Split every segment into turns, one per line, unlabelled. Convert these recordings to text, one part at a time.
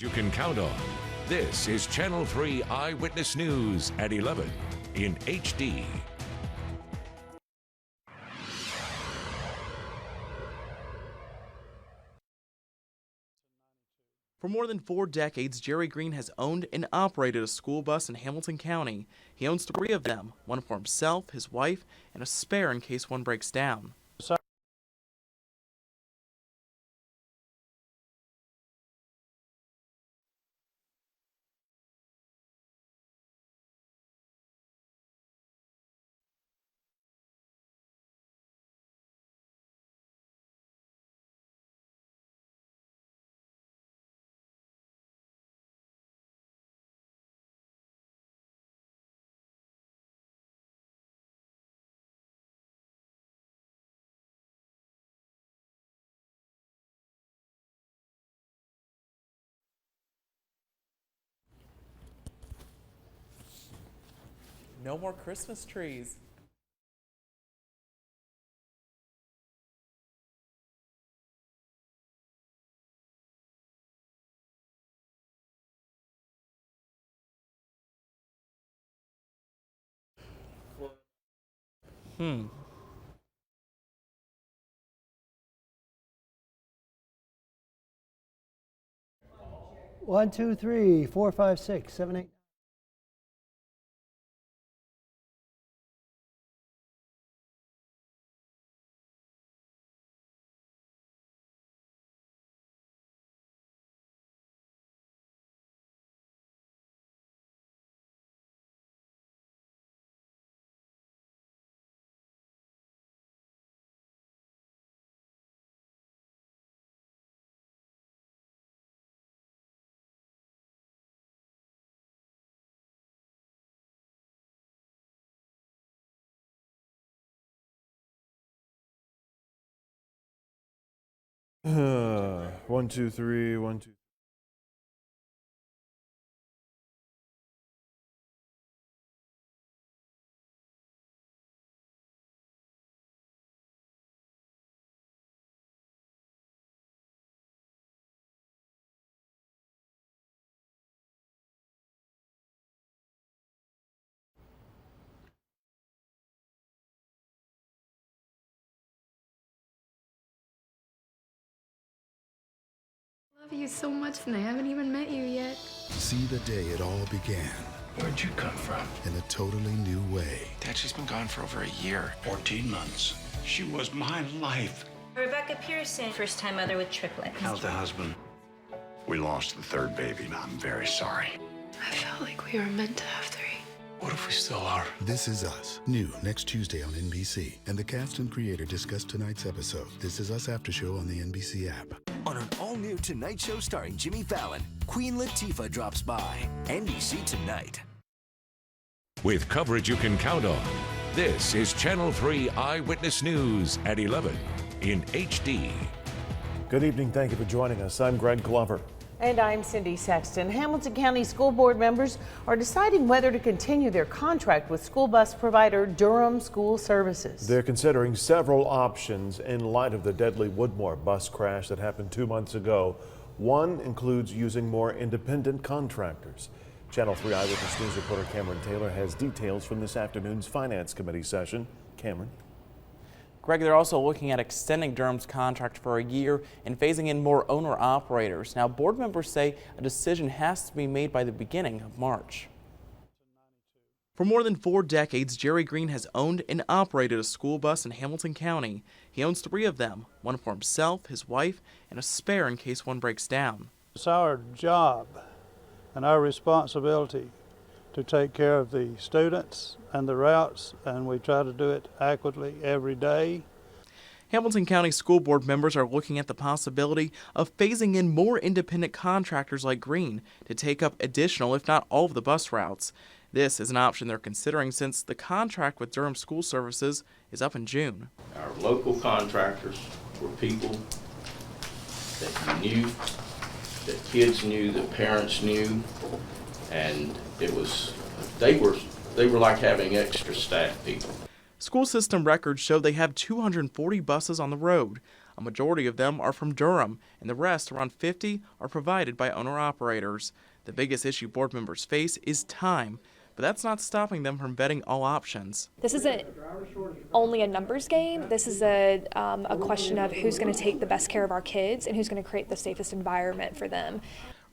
You can count on. This is Channel 3 Eyewitness News at 11 in HD.
For more than 4 decades, Jerry Green has owned and operated a school bus in Hamilton County. He owns 3 of them, one for himself, his wife, and a spare in case one breaks down. No more Christmas trees.
One, two, three, four, five, six, seven, eight.
One, two, three, one, two.
I love you so much, and I haven't even met you yet.
See the day it all began.
Where'd you come from?
In a totally new way.
Dad, she's been gone for over a year. 14 months. She was my life.
Rebecca Pearson, first-time mother with triplets.
How's the husband? We lost the third baby, and I'm very sorry.
I felt like we were meant to have 3.
What if we still are?
This Is Us, new next Tuesday on NBC. And the cast and creator discuss tonight's episode. This Is Us After Show on the NBC app.
On an all-new Tonight Show starring Jimmy Fallon, Queen Latifah drops by. NBC Tonight.
With coverage you can count on. This is Channel 3 Eyewitness News at 11 in HD.
Good evening. Thank you for joining us. I'm Greg Glover.
And I'm Cindy Sexton. Hamilton County School Board members are deciding whether to continue their contract with school bus provider Durham School Services.
They're considering several options in light of the deadly Woodmore bus crash that happened 2 months ago. One includes using more independent contractors. Channel 3 Eyewitness News reporter Cameron Taylor has details from this afternoon's Finance Committee session. Cameron.
Greg, they're also looking at extending Durham's contract for a year and phasing in more owner-operators. Now, board members say a decision has to be made by the beginning of March. For more than 4 decades, Jerry Green has owned and operated a school bus in Hamilton County. He owns 3 of them, one for himself, his wife, and a spare in case one breaks down.
It's our job and our responsibility to take care of the students and the routes, and we try to do it accurately every day.
Hamilton County School Board members are looking at the possibility of phasing in more independent contractors like Green to take up additional, if not all, of the bus routes. This is an option they're considering since the contract with Durham School Services is up in June.
Our local contractors were people that knew, that kids knew, that parents knew, and they were like having extra staff people.
School system records show they have 240 buses on the road. A majority of them are from Durham, and the rest, around 50, are provided by owner-operators. The biggest issue board members face is time, but that's not stopping them from vetting all options.
This isn't only a numbers game. This is a question of who's going to take the best care of our kids and who's going to create the safest environment for them.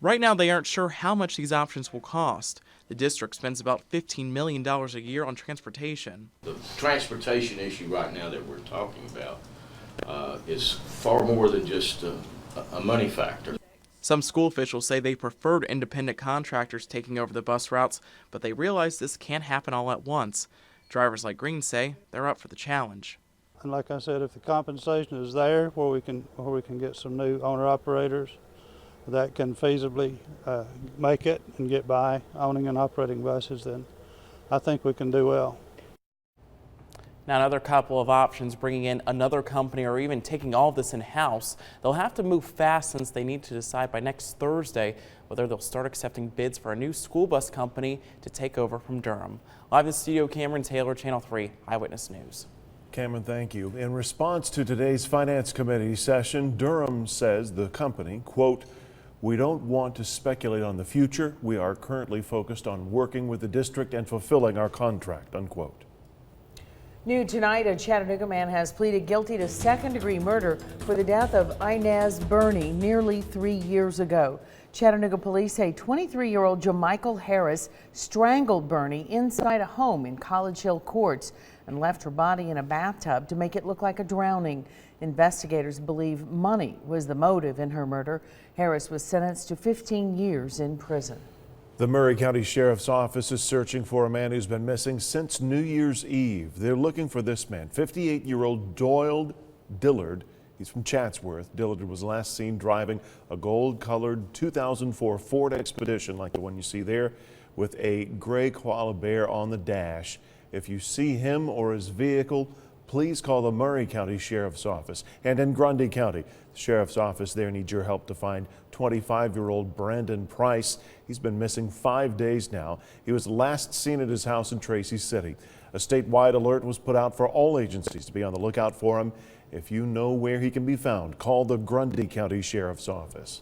Right now, they aren't sure how much these options will cost. The district spends about $15 million a year on transportation.
The transportation issue right now that we're talking about is far more than just a money factor.
Some school officials say they preferred independent contractors taking over the bus routes, but they realize this can't happen all at once. Drivers like Green say they're up for the challenge.
And like I said, if the compensation is there where we can get some new owner-operators that can feasibly make it and get by owning and operating buses, then I think we can do well.
Now, another couple of options, bringing in another company or even taking all of this in-house. They'll have to move fast since they need to decide by next Thursday whether they'll start accepting bids for a new school bus company to take over from Durham. Live in the studio, Cameron Taylor, Channel 3 Eyewitness News.
Cameron, thank you. In response to today's Finance Committee session, Durham says the company, quote, "We don't want to speculate on the future. We are currently focused on working with the district and fulfilling our contract," unquote.
New tonight, a Chattanooga man has pleaded guilty to second-degree murder for the death of Inez Burney nearly 3 years ago. Chattanooga police say 23-year-old Jamichael Harris strangled Burney inside a home in College Hill Courts and left her body in a bathtub to make it look like a drowning. Investigators believe money was the motive in her murder. Harris was sentenced to 15 years in prison.
The Maury County Sheriff's Office is searching for a man who's been missing since New Year's Eve. They're looking for this man, 58-year-old Doyle Dillard. He's from Chatsworth. Dillard was last seen driving a gold-colored 2004 Ford Expedition, like the one you see there, with a gray koala bear on the dash. If you see him or his vehicle, please call the Maury County Sheriff's Office. And in Grundy County, the Sheriff's Office there needs your help to find 25-year-old Brandon Price. He's been missing 5 days now. He was last seen at his house in Tracy City. A statewide alert was put out for all agencies to be on the lookout for him. If you know where he can be found, call the Grundy County Sheriff's Office.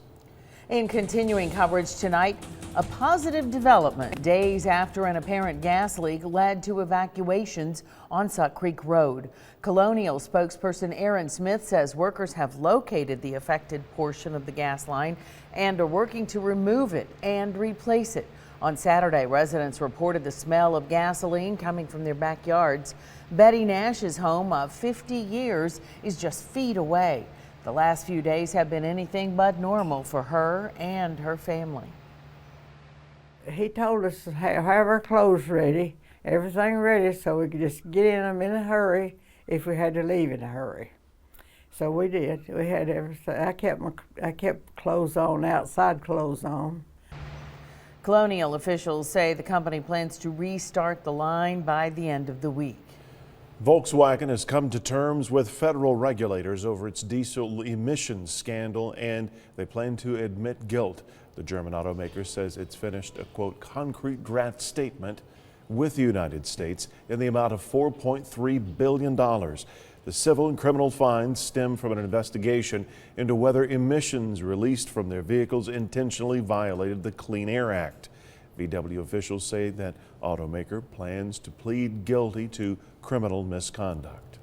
In continuing coverage tonight, a positive development days after an apparent gas leak led to evacuations on Suck Creek Road. Colonial spokesperson Aaron Smith says workers have located the affected portion of the gas line and are working to remove it and replace it. On Saturday, residents reported the smell of gasoline coming from their backyards. Betty Nash's home of 50 years is just feet away. The last few days have been anything but normal for her and her family.
He told us to have our clothes ready, everything ready, so we could just get in them in a hurry if we had to leave in a hurry. So we did. We had everything. I kept clothes on, outside clothes on.
Colonial officials say the company plans to restart the line by the end of the week.
Volkswagen has come to terms with federal regulators over its diesel emissions scandal, and they plan to admit guilt. The German automaker says it's finished a, quote, concrete draft statement with the United States in the amount of $4.3 billion. The civil and criminal fines stem from an investigation into whether emissions released from their vehicles intentionally violated the Clean Air Act. VW officials say that automaker plans to plead guilty to criminal misconduct.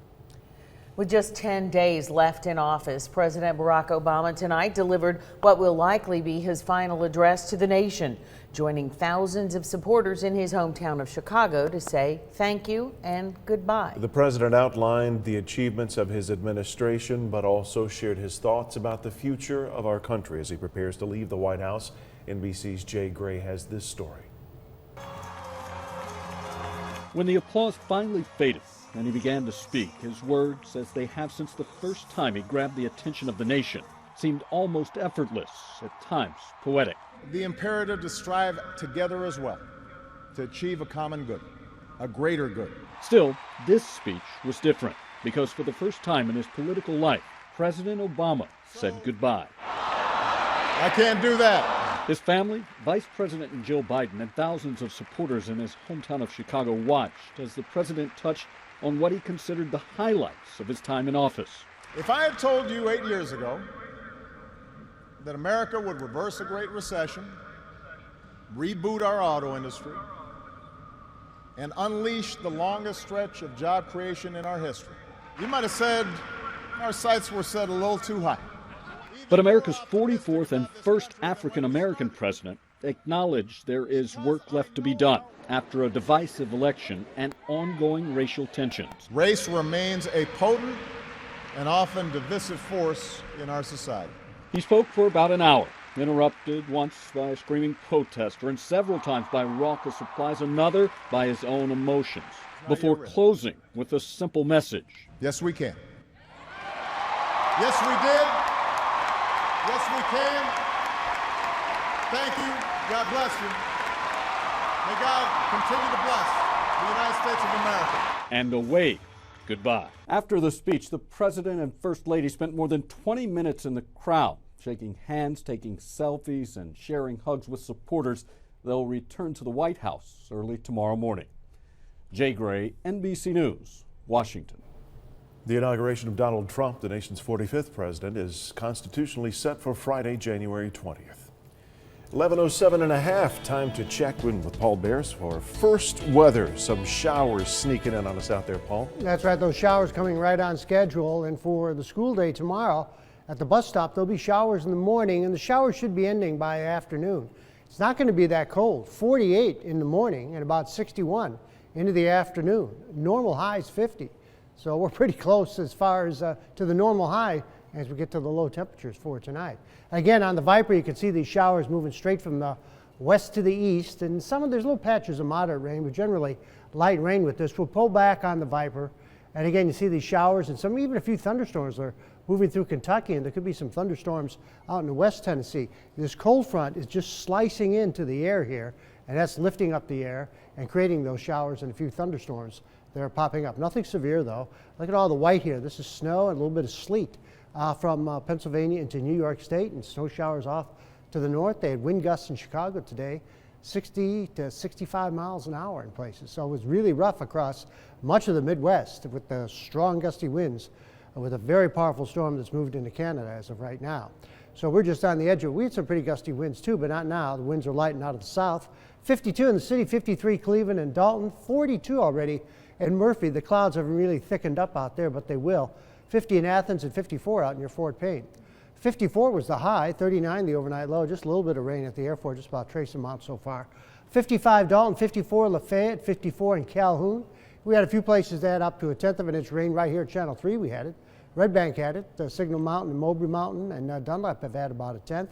With just 10 days left in office, President Barack Obama tonight delivered what will likely be his final address to the nation, joining thousands of supporters in his hometown of Chicago to say thank you and goodbye.
The president outlined the achievements of his administration, but also shared his thoughts about the future of our country as he prepares to leave the White House. NBC's Jay Gray has this story.
When the applause finally faded and he began to speak, his words, as they have since the first time he grabbed the attention of the nation, seemed almost effortless, at times poetic.
The imperative to strive together as well, to achieve a common good, a greater good.
Still, this speech was different, because for the first time in his political life, President Obama said goodbye.
I can't do that.
His family, Vice President Jill Biden, and thousands of supporters in his hometown of Chicago watched as the president touched on what he considered the highlights of his time in office.
If I had told you 8 years ago that America would reverse a Great Recession, reboot our auto industry, and unleash the longest stretch of job creation in our history, you might have said our sights were set a little too high.
But America's 44th and first African-American president acknowledged there is work left to be done after a divisive election and ongoing racial tensions.
Race remains a potent and often divisive force in our society.
He spoke for about an hour, interrupted once by a screaming protester and several times by raucous replies, another by his own emotions, before closing with a simple message.
Yes, we can. Yes, we did. Yes, we can. Thank you. God bless you. May God continue to bless the United States of America.
And away. Goodbye. After the speech, the president and first lady spent more than 20 minutes in the crowd, shaking hands, taking selfies, and sharing hugs with supporters. They'll return to the White House early tomorrow morning. Jay Gray, NBC News, Washington.
The inauguration of Donald Trump, the nation's 45th president, is constitutionally set for Friday, January 20th. 11:07 and a half, time to check in with Paul Bears for first weather. Some showers sneaking in on us out there, Paul.
That's right, those showers coming right on schedule. And for the school day tomorrow at the bus stop, there'll be showers in the morning, and the showers should be ending by afternoon. It's not going to be that cold. 48 in the morning and about 61 into the afternoon. Normal high is 50. So we're pretty close as far as to the normal high as we get to the low temperatures for tonight. Again, on the Viper, you can see these showers moving straight from the west to the east, and there's little patches of moderate rain, but generally light rain with this. We'll pull back on the Viper, and again, you see these showers and even a few thunderstorms are moving through Kentucky, and there could be some thunderstorms out in the West Tennessee. This cold front is just slicing into the air here, and that's lifting up the air and creating those showers and a few thunderstorms that are popping up. Nothing severe, though. Look at all the white here. This is snow and a little bit of sleet from Pennsylvania into New York State, and snow showers off to the north. They had wind gusts in Chicago today, 60 to 65 miles an hour in places. So it was really rough across much of the Midwest with the strong gusty winds, with a very powerful storm that's moved into Canada as of right now. So we're just on the edge of it. We had some pretty gusty winds too, but not now. The winds are lighting out of the south. 52 in the city, 53 Cleveland and Dalton, 42 already in Murphy. The clouds haven't really thickened up out there, but they will. 50 in Athens and 54 out near Fort Payne. 54 was the high, 39 the overnight low, just a little bit of rain at the airport, just about trace amount so far. 55 Dalton, 54 Lafayette, 54 in Calhoun. We had a few places that had up to 1/10 of an inch rain. Right here at Channel 3 we had it. Red Bank had it. Signal Mountain and Mowbray Mountain and Dunlap have had about 1/10.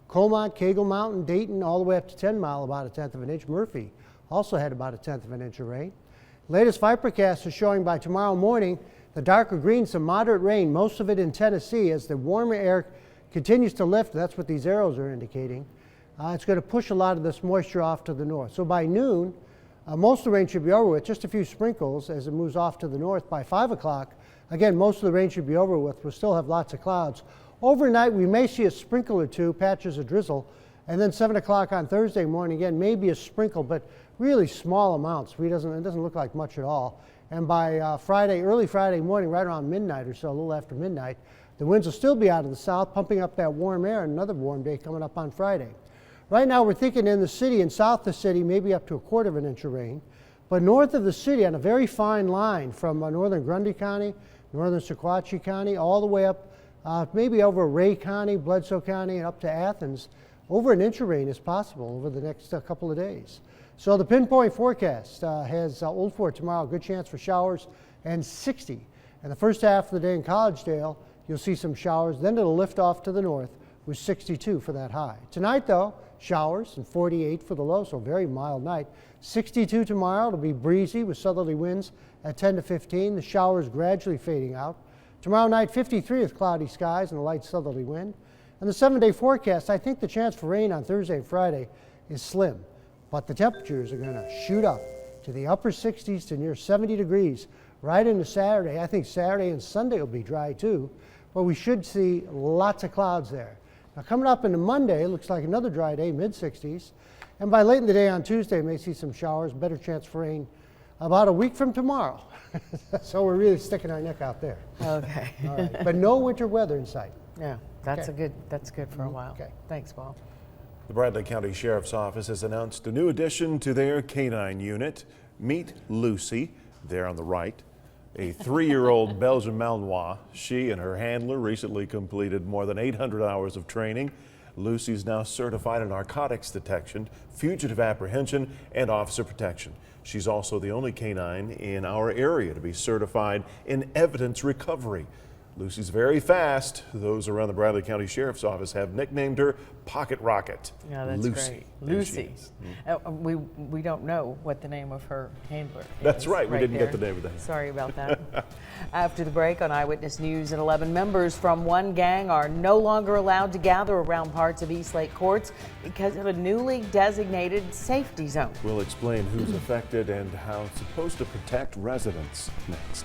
Colmont, Cagle Mountain, Dayton, all the way up to 10 Mile, about 1/10 of an inch. Murphy also had about 1/10 of an inch of rain. Latest Vipercast is showing by tomorrow morning the darker green, some moderate rain, most of it in Tennessee as the warmer air continues to lift. That's what these arrows are indicating. It's going to push a lot of this moisture off to the north. So by noon, most of the rain should be over with, just a few sprinkles as it moves off to the north. By 5 o'clock, again, most of the rain should be over with. We'll still have lots of clouds. Overnight, we may see a sprinkle or two, patches of drizzle, and then 7 o'clock on Thursday morning, again, maybe a sprinkle, but really small amounts. It doesn't look like much at all. And by early Friday morning, right around midnight or so, a little after midnight, the winds will still be out of the south, pumping up that warm air, and another warm day coming up on Friday. Right now, we're thinking in the city and south of the city, maybe up to 1/4 of an inch of rain. But north of the city, on a very fine line from northern Grundy County, northern Sequatchie County, all the way up maybe over Ray County, Bledsoe County, and up to Athens, over 1 inch of rain is possible over the next couple of days. So the pinpoint forecast has Old Fort tomorrow, good chance for showers, and 60. And the first half of the day in Collegedale, you'll see some showers. Then it'll lift off to the north with 62 for that high. Tonight, though, showers and 48 for the low, so very mild night. 62 tomorrow. It'll be breezy with southerly winds at 10 to 15. The showers gradually fading out. Tomorrow night, 53 with cloudy skies and a light southerly wind. And the 7-day forecast, I think the chance for rain on Thursday and Friday is slim. But the temperatures are going to shoot up to the upper 60s to near 70 degrees right into Saturday. I think Saturday and Sunday will be dry too, but we should see lots of clouds there. Now coming up into Monday, it looks like another dry day, mid-60s. And by late in the day on Tuesday, we may see some showers, better chance for rain about a week from tomorrow. So we're really sticking our neck out there.
Okay.
All right. But no winter weather in sight.
Yeah, that's
Okay.
that's good for a while.
Okay.
Thanks, Paul.
The Bradley County Sheriff's Office has announced a new addition to their canine unit. Meet Lucy, there on the right, a 3-year-old Belgian Malinois. She and her handler recently completed more than 800 hours of training. Lucy's now certified in narcotics detection, fugitive apprehension, and officer protection. She's also the only canine in our area to be certified in evidence recovery. Lucy's very fast. Those around the Bradley County Sheriff's Office have nicknamed her Pocket Rocket.
Yeah, that's
Lucy.
great. Lucy. We don't know what the name of her handler is.
That's right. We didn't
there.
get the name of that.
Sorry about that. After the break on Eyewitness News at 11, members from one gang are no longer allowed to gather around parts of East Lake courts because of a newly designated safety zone.
We'll explain who's affected and how it's supposed to protect residents next.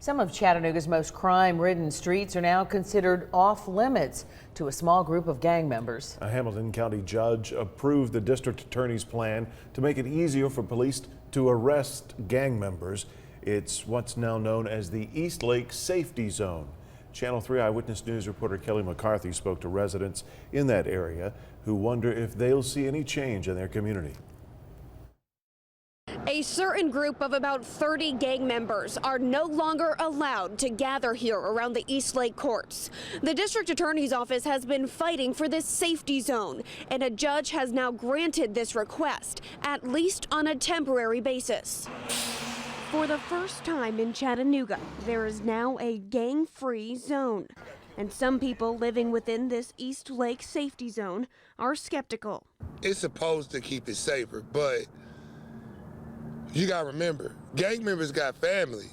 Some of Chattanooga's most crime-ridden streets are now considered off-limits to a small group of gang members.
A Hamilton County judge approved the district attorney's plan to make it easier for police to arrest gang members. It's what's now known as the East Lake Safety Zone. Channel 3 Eyewitness News reporter Kelly McCarthy spoke to residents in that area who wonder if they'll see any change in their community.
A certain group of about 30 gang members are no longer allowed to gather here around the East Lake courts. The district attorney's office has been fighting for this safety zone, and a judge has now granted this request, at least on a temporary basis. For the first time in Chattanooga, there is now a gang-free zone. And some people living within this East Lake safety zone are skeptical.
It's supposed to keep it safer, but you gotta remember, gang members got family.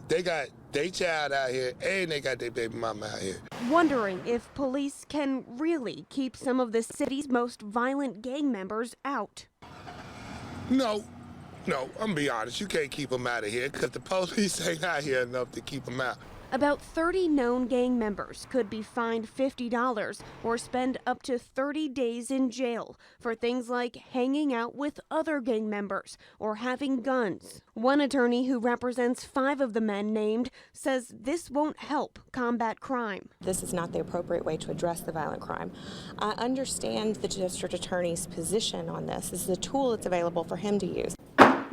They got their child out here and they got their baby mama out here.
Wondering if police can really keep some of the city's most violent gang members out.
No, I'm gonna be honest, you can't keep them out of here because the police ain't out here enough to keep them out.
About 30 known gang members could be fined $50 or spend up to 30 days in jail for things like hanging out with other gang members or having guns. One attorney who represents 5 of the men named says this won't help combat crime.
This is not the appropriate way to address the violent crime. I understand the district attorney's position on this. This is a tool that's available for him to use.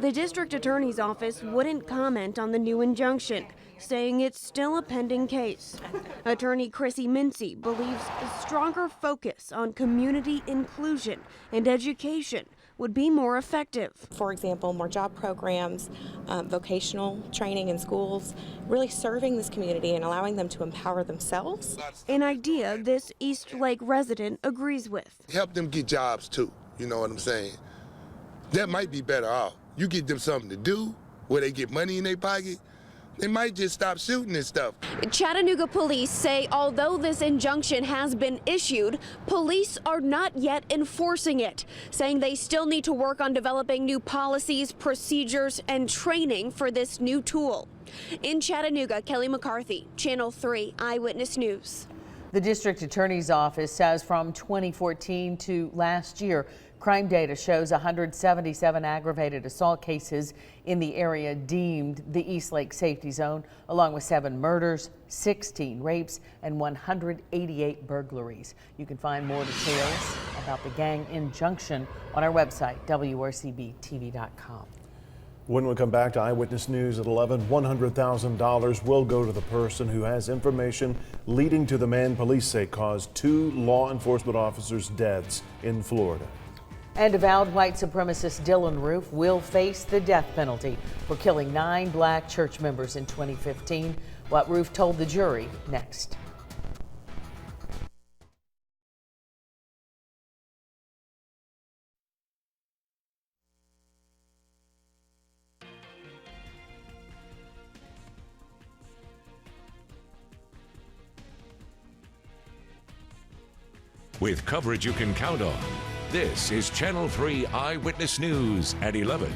The district attorney's office wouldn't comment on the new injunction, saying it's still a pending case. Attorney Chrissy Mincy believes a stronger focus on community inclusion and education would be more effective.
For example, more job programs, vocational training in schools, really serving this community and allowing them to empower themselves.
An idea this East Lake resident agrees with.
Help them get jobs too, you know what I'm saying? That might be better off. You get them something to do where they get money in their pocket, they might just stop shooting and stuff.
Chattanooga police say although this injunction has been issued, police are not yet enforcing it, saying they still need to work on developing new policies, procedures, and training for this new tool. In Chattanooga, Kelly McCarthy, Channel 3 Eyewitness News.
The district attorney's office says from 2014 to last year, crime data shows 177 aggravated assault cases in the area deemed the East Lake Safety Zone, along with 7 murders, 16 rapes, and 188 burglaries. You can find more details about the gang injunction on our website, WRCBTV.com.
When we come back to Eyewitness News at 11, $100,000 will go to the person who has information leading to the man police say caused 2 law enforcement officers' deaths in Florida.
And avowed white supremacist Dylan Roof will face the death penalty for killing 9 black church members in 2015. What Roof told the jury next.
With coverage you can count on, this is Channel 3 Eyewitness News at 11.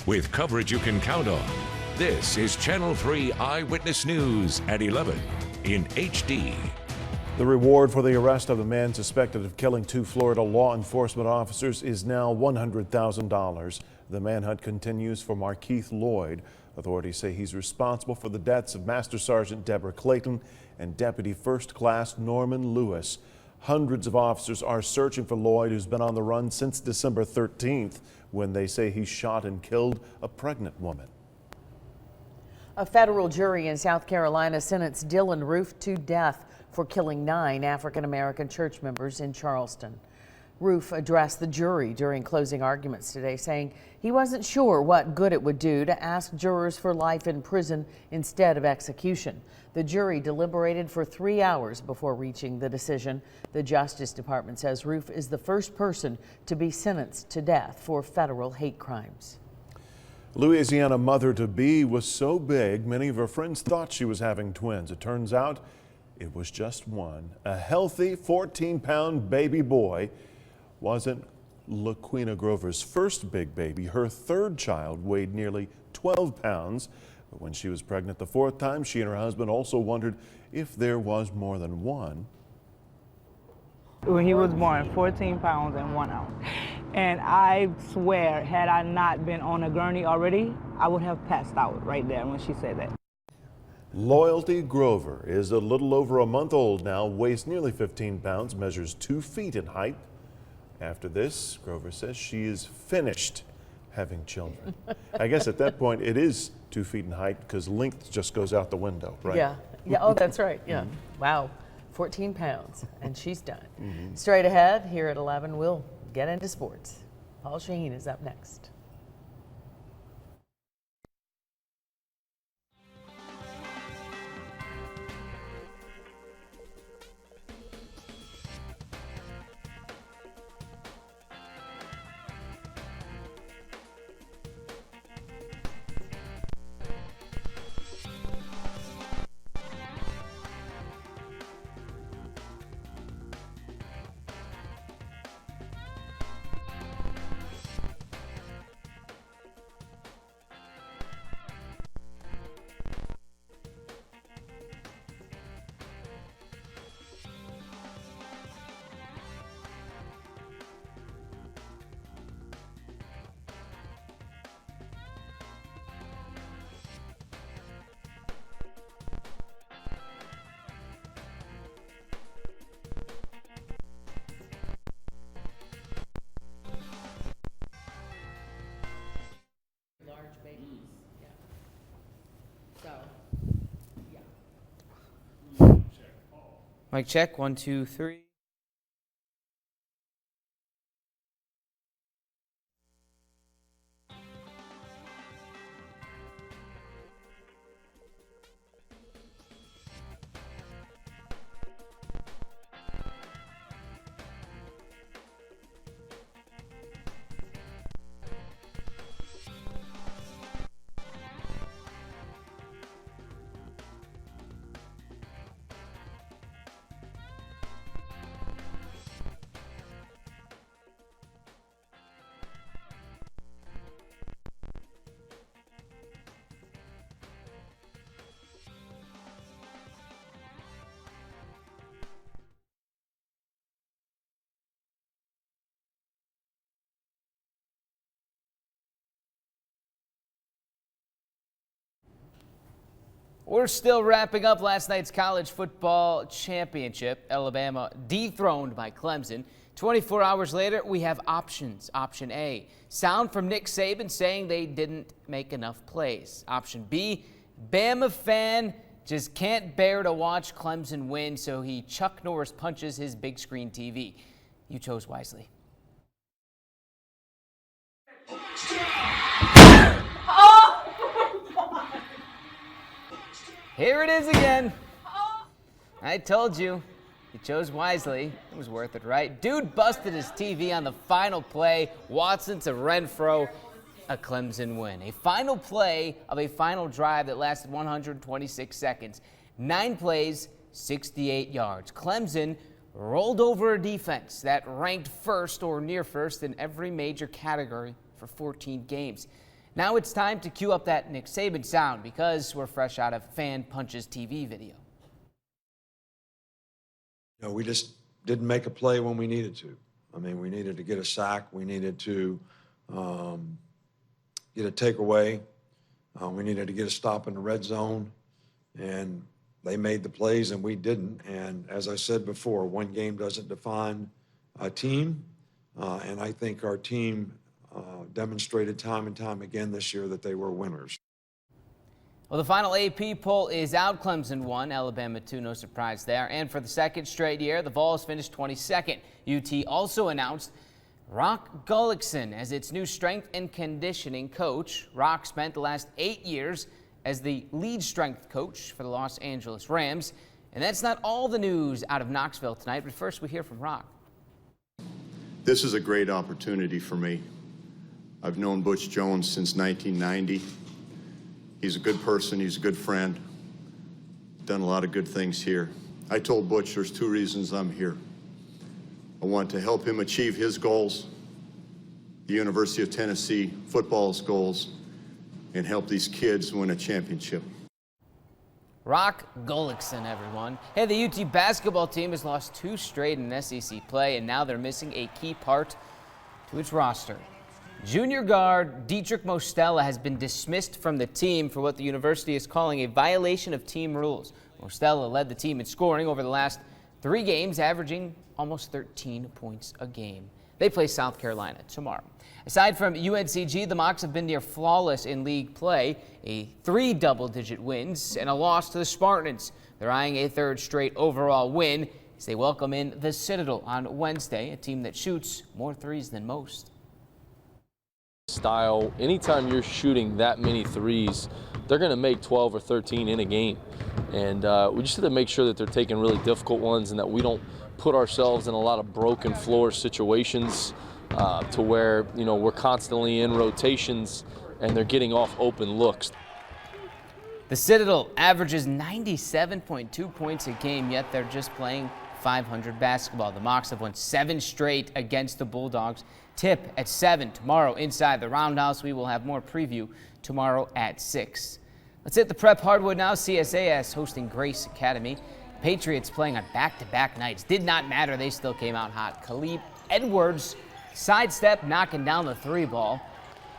With coverage you can count on, this is Channel 3 Eyewitness News at 11 in HD.
The reward for the arrest of the man suspected of killing 2 Florida law enforcement officers is now $100,000. The manhunt continues for Markeith Lloyd. Authorities say he's responsible for the deaths of Master Sergeant Deborah Clayton and Deputy First Class Norman Lewis. Hundreds of officers are searching for Lloyd, who's been on the run since December 13th, when they say he shot and killed a pregnant woman.
A federal jury in South Carolina sentenced Dylan Roof to death for killing 9 African-American church members in Charleston. Roof addressed the jury during closing arguments today, saying he wasn't sure what good it would do to ask jurors for life in prison instead of execution. The jury deliberated for 3 hours before reaching the decision. The Justice Department says Roof is the first person to be sentenced to death for federal hate crimes.
Louisiana mother-to-be was so big, many of her friends thought she was having twins. It turns out it was just one. A healthy 14-pound baby boy. Wasn't LaQuina Grover's first big baby. Her third child weighed nearly 12 pounds. But when she was pregnant the fourth time, she and her husband also wondered if there was more than one.
When he was born, 14 pounds and 1 ounce. And I swear, had I not been on a gurney already, I would have passed out right there when she said that.
Loyalty Grover is a little over a month old now, weighs nearly 15 pounds, measures 2 feet in height. After this, Grover says she is finished having children. I guess at that point it is 2 feet in height because length just goes out the window, right?
Yeah. Oh, that's right. Yeah. Wow. 14 pounds, and she's done. Straight ahead, here at 11, we'll get into sports. Paul Shaheen is up next.
Mic check, 1, 2, 3. We're still wrapping up last night's college football championship. Alabama dethroned by Clemson. 24 hours later, we have options. Option A, sound from Nick Saban saying they didn't make enough plays. Option B, Bama fan just can't bear to watch Clemson win, so he Chuck Norris punches his big screen TV. You chose wisely. Here it is again. I told you. You chose wisely. It was worth it, right? Dude busted his TV on the final play. Watson to Renfro. A Clemson win. A final play of a final drive that lasted 126 seconds. 9 plays, 68 yards. Clemson rolled over a defense that ranked first or near first in every major category for 14 games. Now it's time to cue up that Nick Saban sound because we're fresh out of Fan Punches TV video.
You know, we just didn't make a play when we needed to. I mean, we needed to get a sack. We needed to get a takeaway. We needed to get a stop in the red zone. And they made the plays and we didn't. And as I said before, one game doesn't define a team. And I think our team demonstrated time and time again this year that they were winners.
Well, the final AP poll is out. Clemson won, Alabama 2, no surprise there. And for the second straight year, the Vols finished 22nd. UT also announced Rock Gullickson as its new strength and conditioning coach. Rock spent the last 8 years as the lead strength coach for the Los Angeles Rams. And that's not all the news out of Knoxville tonight, but first we hear from Rock.
This is a great opportunity for me.
I've known Butch Jones since 1990. He's a good person, he's a good friend, done a lot of good things here. I told Butch there's 2 reasons I'm here. I want to help him achieve his goals, the University of Tennessee football's goals, and help these kids win a championship.
Rock Gullickson, everyone. Hey, the UT basketball team has lost 2 straight in SEC play, and now they're missing a key part to its roster. Junior guard Dietrich Mostella has been dismissed from the team for what the university is calling a violation of team rules. Mostella led the team in scoring over the last 3 games, averaging almost 13 points a game. They play South Carolina tomorrow. Aside from UNCG, the Mocs have been near flawless in league play, 3 double-digit wins and a loss to the Spartans. They're eyeing a 3rd straight overall win as they welcome in the Citadel on Wednesday, a team that shoots more threes than most.
Style, anytime you're shooting that many threes, they're going to make 12 or 13 in a game. And we just have to make sure that they're taking really difficult ones and that we don't put ourselves in a lot of broken floor situations to where, you know, we're constantly in rotations and they're getting off open looks.
The Citadel averages 97.2 points a game, yet they're just playing .500 basketball. The Mocs have won 7 straight against the Bulldogs. Tip at 7 tomorrow inside the Roundhouse. We will have more preview tomorrow at 6. Let's hit the prep hardwood now. CSAS hosting Grace Academy. Patriots playing on back-to-back nights. Did not matter. They still came out hot. Khalib Edwards sidestep, knocking down the 3 ball.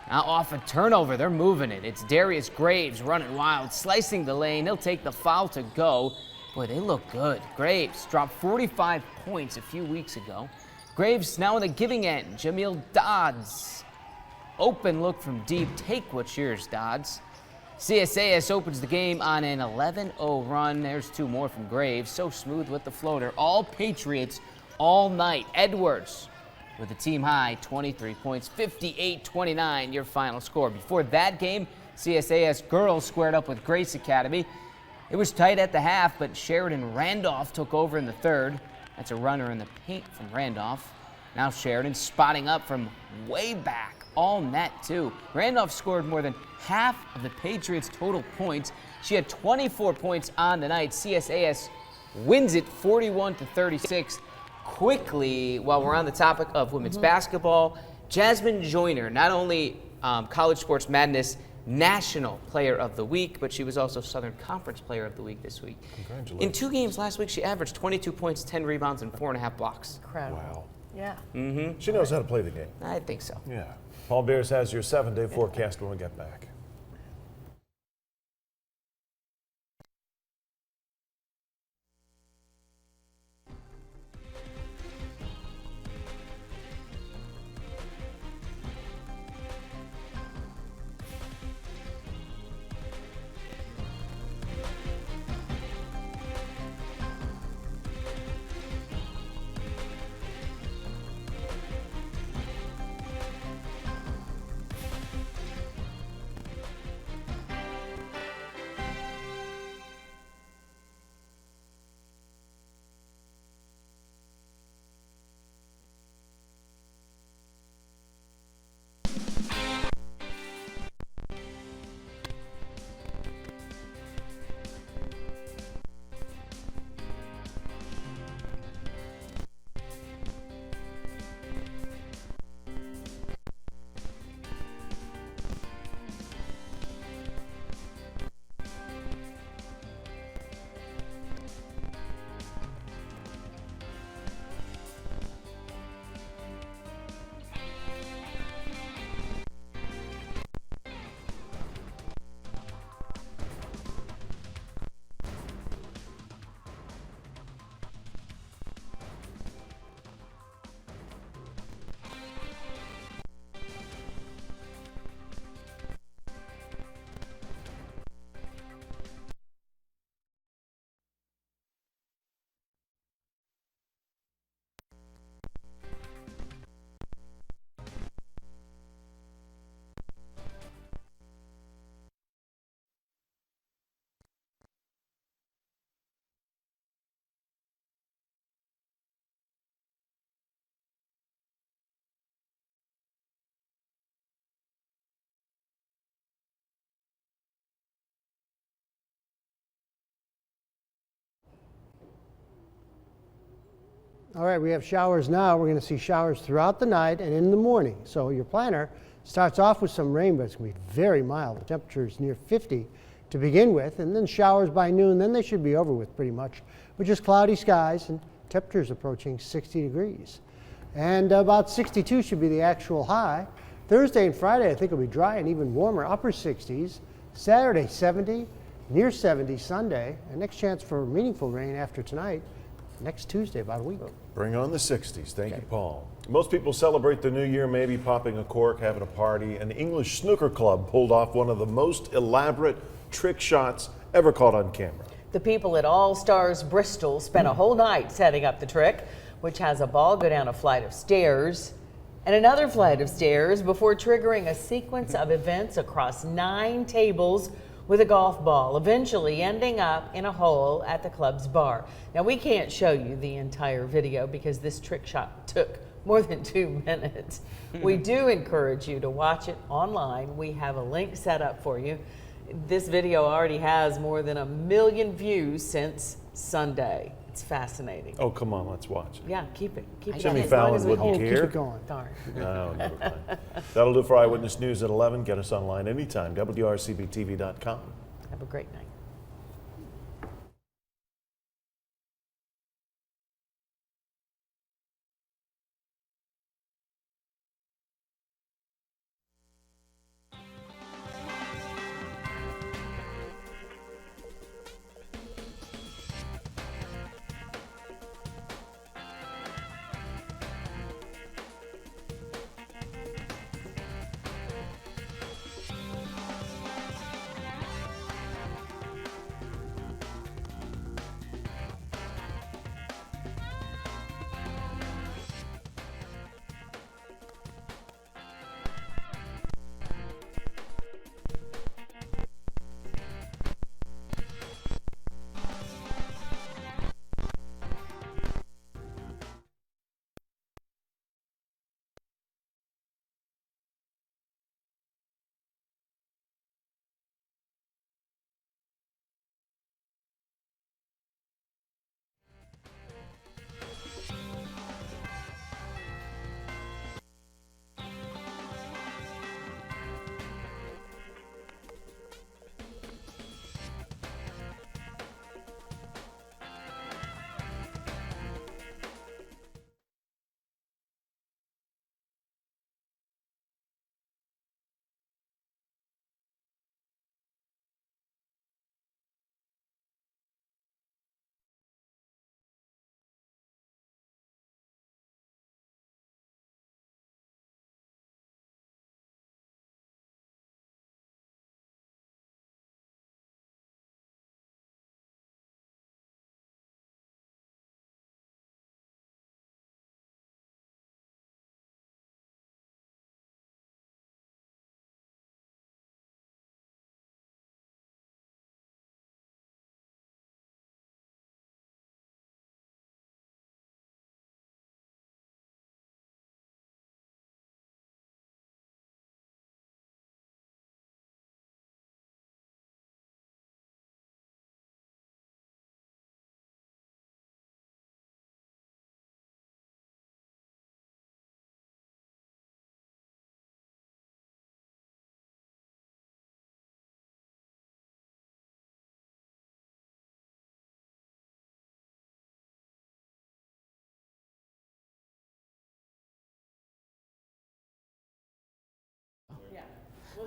Now off a turnover. They're moving it. It's Darius Graves running wild, slicing the lane. He'll take the foul to go. Boy, they look good. Graves dropped 45 points a few weeks ago. Graves now in the giving end. Jamil Dodds. Open look from deep. Take what's yours, Dodds. CSAS opens the game on an 11-0 run. There's 2 more from Graves. So smooth with the floater. All Patriots all night. Edwards with a team high 23 points, 58-29 your final score. Before that game, CSAS girls squared up with Grace Academy. It was tight at the half, but Sheridan Randolph took over in the 3rd. That's a runner in the paint from Randolph. Now Sheridan spotting up from way back, all net too. Randolph scored more than half of the Patriots' total points. She had 24 points on the night. CSAS wins it 41-36. Quickly, while we're on the topic of women's basketball, Jasmine Joyner, not only College Sports Madness National Player of the Week, but she was also Southern Conference Player of the Week this week.
Congratulations.
In 2 games last week, she averaged 22 points, 10 rebounds, and 4.5 blocks.
Incredible.
Wow.
Yeah.
Mm-hmm.
She knows how to play the game.
I think so.
Yeah. Paul Beers has your 7-day forecast when we get back.
All right, we have showers now. We're going to see showers throughout the night and in the morning. So your planner starts off with some rain, but it's going to be very mild. The temperature is near 50 to begin with, and then showers by noon. Then they should be over with pretty much, with just cloudy skies and temperatures approaching 60 degrees. And about 62 should be the actual high. Thursday and Friday, I think, will be dry and even warmer, upper 60s. Saturday, 70, near 70 Sunday, and next chance for meaningful rain after tonight, next Tuesday, about a week.
Bring on the 60s. Thank you, Paul. Most people celebrate the new year maybe popping a cork, having a party. An English snooker club pulled off one of the most elaborate trick shots ever caught on camera.
The people at All Stars Bristol spent a whole night setting up the trick, which has a ball go down a flight of stairs and another flight of stairs before triggering a sequence of events across 9 tables with a golf ball, eventually ending up in a hole at the club's bar. Now, we can't show you the entire video because this trick shot took more than 2 minutes. We do encourage you to watch it online. We have a link set up for you. This video already has more than 1 million views since Sunday. It's fascinating.
Oh, come on, let's watch it.
Yeah, keep it. Keep it.
Jimmy Fallon wouldn't care.
Keep it going.
Darn.
No, never mind. That'll do for Eyewitness News at 11. Get us online anytime, WRCBTV.com.
Have a great night.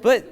But